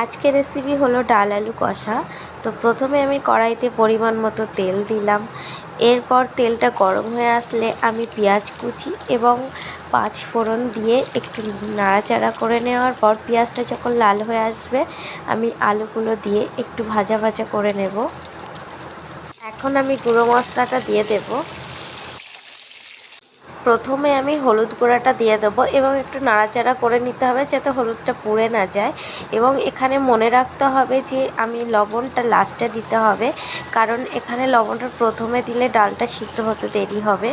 আজকের রেসিপি হলো ডাল আলু কষা। তো প্রথমে আমি কড়াইতে পরিমাণ মতো তেল দিলাম। এরপর তেলটা গরম হয়ে আসলে আমি পেঁয়াজ কুচি এবং 5 ফোড়ন দিয়ে একটু নাড়াচাড়া করে নেওয়ার পর পেঁয়াজটা যখন লাল হয়ে আসবে আমি আলুগুলো দিয়ে একটু ভাজা ভাজা করে নেব। এখন আমি গুঁড়ো মশলাটা দিয়ে দেব। প্রথমে আমি হলুদ গুঁড়াটা দিয়ে দেবো এবং একটু নাড়াচাড়া করে নিতে হবে যাতে হলুদটা পুড়ে না যায়। এবং এখানে মনে রাখতে হবে যে আমি লবণটা লাস্টে দিতে হবে, কারণ এখানে লবণটা প্রথমে দিলে ডালটা সিদ্ধ হতে দেরি হবে।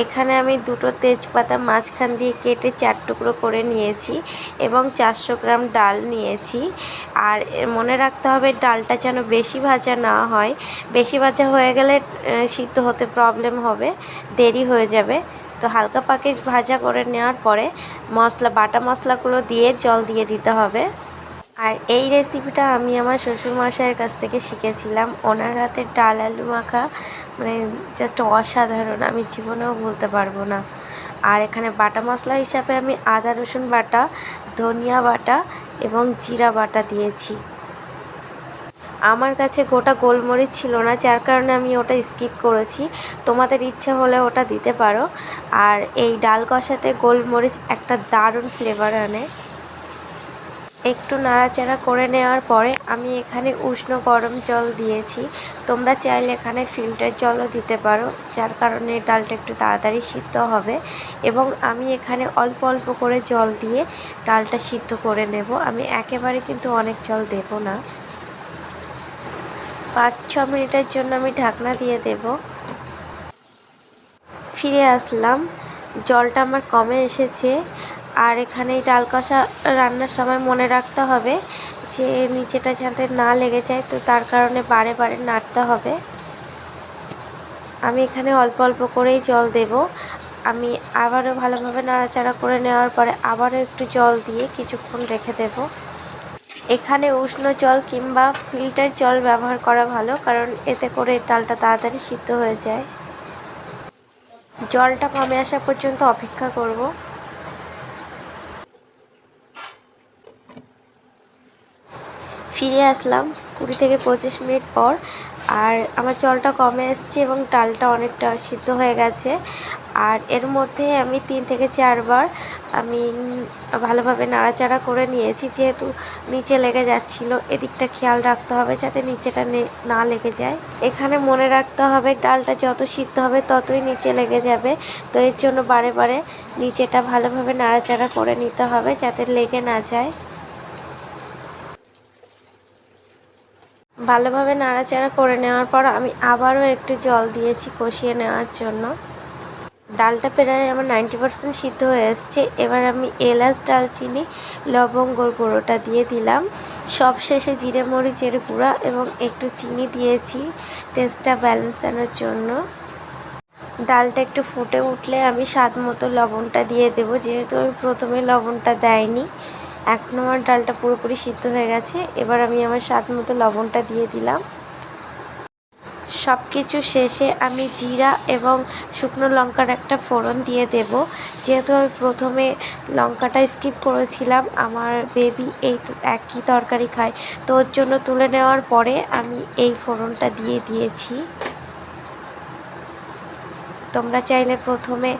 এখানে আমি দুটো তেজপাতা মাঝখান দিয়ে কেটে 4 টুকরো করে নিয়েছি এবং 400 গ্রাম ডাল নিয়েছি। আর মনে রাখতে হবে ডালটা যেন বেশি ভাজা না হয়, বেশি ভাজা হয়ে গেলে সিদ্ধ হতে প্রবলেম হবে, দেরি হয়ে যাবে। তো হালকা পাকে ভাজা করে নেওয়ার পরে বাটা মশলাগুলো দিয়ে জল দিয়ে দিতে হবে। আর এই রেসিপিটা আমি আমার শ্বশুরমশাইয়ের কাছ থেকে শিখেছিলাম। ওনার হাতের ডাল আলু মাখা মানে জাস্ট অসাধারণ, আমি জীবনেও ভুলতে পারবো না। আর এখানে বাটা মশলা হিসাবে আমি আদা রসুন বাটা, ধনিয়া বাটা এবং জিরা বাটা দিয়েছি। আমার কাছে গোটা গোলমরিচ ছিল না, যার কারণে আমি ওটা স্কিপ করেছি। তোমাদের ইচ্ছে হলে ওটা দিতে পারো। আর এই ডাল কষাতে গোলমরিচ একটা দারুণ ফ্লেভার আনে। একটু নাড়াচাড়া করে নেওয়ার পরে আমি এখানে উষ্ণ গরম জল দিয়েছি। তোমরা চাইলে এখানে ফিল্টার জলও দিতে পারো, যার কারণে ডালটা একটু তাড়াতাড়ি সিদ্ধ হবে। এবং আমি এখানে অল্প অল্প করে জল দিয়ে ডালটা সিদ্ধ করে নেব। আমি একেবারে কিন্তু অনেক জল দেব না। 5-6 মিনিটের জন্য আমি ঢাকনা দিয়ে দেব। ফিরে আসলাম, জলটা আমার কমে এসেছে। আর এখানে এই ডাল কষা রান্নার সময় মনে রাখতে হবে যে নিচেটা যাতে না লেগে যায়, তো তার কারণে বারে বারে নাড়তে হবে। আমি এখানে অল্প অল্প করেই জল দেব। আমি আবারও ভালোভাবে নাড়াচাড়া করে নেওয়ার পরে আবারও একটু জল দিয়ে কিছুক্ষণ রেখে দেব। এখানে উষ্ণ জল কিংবা ফিল্টার জল ব্যবহার করা ভালো, কারণ এতে করে ডালটা তাড়াতাড়ি সিদ্ধ হয়ে যায়। জলটা কমে আসা পর্যন্ত অপেক্ষা করব। ফিরে আসলাম 20-25 মিনিট পর। আর আমার জলটা কমে এসছে এবং ডালটা অনেকটা সিদ্ধ হয়ে গেছে। আর এর মধ্যে আমি 3-4 বার আমি ভালোভাবে নাড়াচাড়া করে নিয়েছি, যেহেতু নিচে লেগে যাচ্ছিল। এদিকটা খেয়াল রাখতে হবে যাতে নিচেটা না লেগে যায়। এখানে মনে রাখতে হবে ডালটা যত সিদ্ধ হবে ততই নিচে লেগে যাবে। তো এর জন্য বারে বারে নিচেটা ভালোভাবে নাড়াচাড়া করে নিতে হবে যাতে লেগে না যায়। ভালোভাবে নাড়াচাড়া করে নেওয়ার পর আমি আবারও একটু জল দিয়েছি কষিয়ে নেওয়ার জন্য। ডালটা প্রায় আমার 90% সিদ্ধ হয়ে এসছে। এবার আমি এলাচ, দারচিনি, লবঙ্গর গুঁড়োটা দিয়ে দিলাম। সবশেষে জিরে মরিচের গুঁড়া এবং একটু চিনি দিয়েছি টেস্টটা ব্যালেন্স আনার জন্য। ডালটা একটু ফুটে উঠলে আমি স্বাদ মতো লবণটা দিয়ে দেবো, যেহেতু আমি প্রথমে লবণটা দেয়নি। এখন আমার ডালটা পুরোপুরি সিদ্ধ হয়ে গেছে। এবার আমি আমার স্বাদ মতো লবণটা দিয়ে দিলাম। সব কিছু শেষে আমি জিরা এবং শুকনো লঙ্কার একটা ফোড়ন দিয়ে দেব। যেহেতু আমি প্রথমে লঙ্কাটা স্কিপ করেছিলাম, আমার বেবি এই একই তরকারি খায়, তো ওর জন্য তুলে নেওয়ার পরে আমি এই ফোড়নটা দিয়ে দিয়েছি। তোমরা চাইলে প্রথমে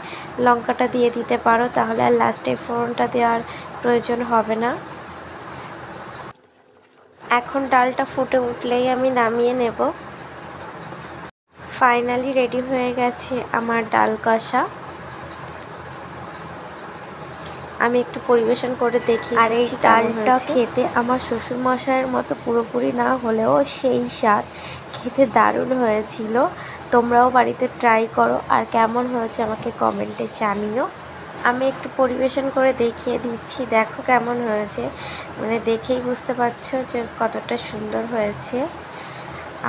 লঙ্কাটা দিয়ে দিতে পারো, তাহলে আর লাস্টে ফোড়নটা দেওয়ার প্রয়োজন হবে না। এখন ডালটা ফুটে উঠলেই আমি নামিয়ে নেব। ফাইনালি রেডি হয়ে গেছে আমার ডাল কষা। আমি একটু পরিবেশন করে দেখি। আর এই ডালটা খেতে আমার শ্বশুরমশাইয়ের মতো পুরোপুরি না হলেও সেই স্বাদ, খেতে দারুণ হয়েছিল। তোমরাও বাড়িতে ট্রাই করো, আর কেমন হয়েছে আমাকে কমেন্টে জানিও। আমি একটু পরিবেশন করে দেখিয়ে দিচ্ছি, দেখো কেমন হয়েছে। মানে দেখেই বুঝতে পারছো যে কতটা সুন্দর হয়েছে।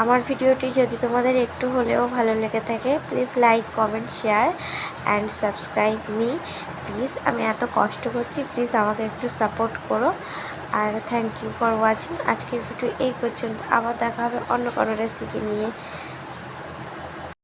আমার ভিডিওটি যদি তোমাদের একটু হলেও ভালো লেগে থাকে, please like, comment, share and subscribe me please. আমি এত কষ্ট করছি, প্লিজ আমাকে একটু সাপোর্ট করো। আর থ্যাংক ইউ ফর ওয়াচিং। আজকের ভিডিও এই পর্যন্ত। আবার দেখা হবে অন্য কোনো রেসিপি নিয়ে।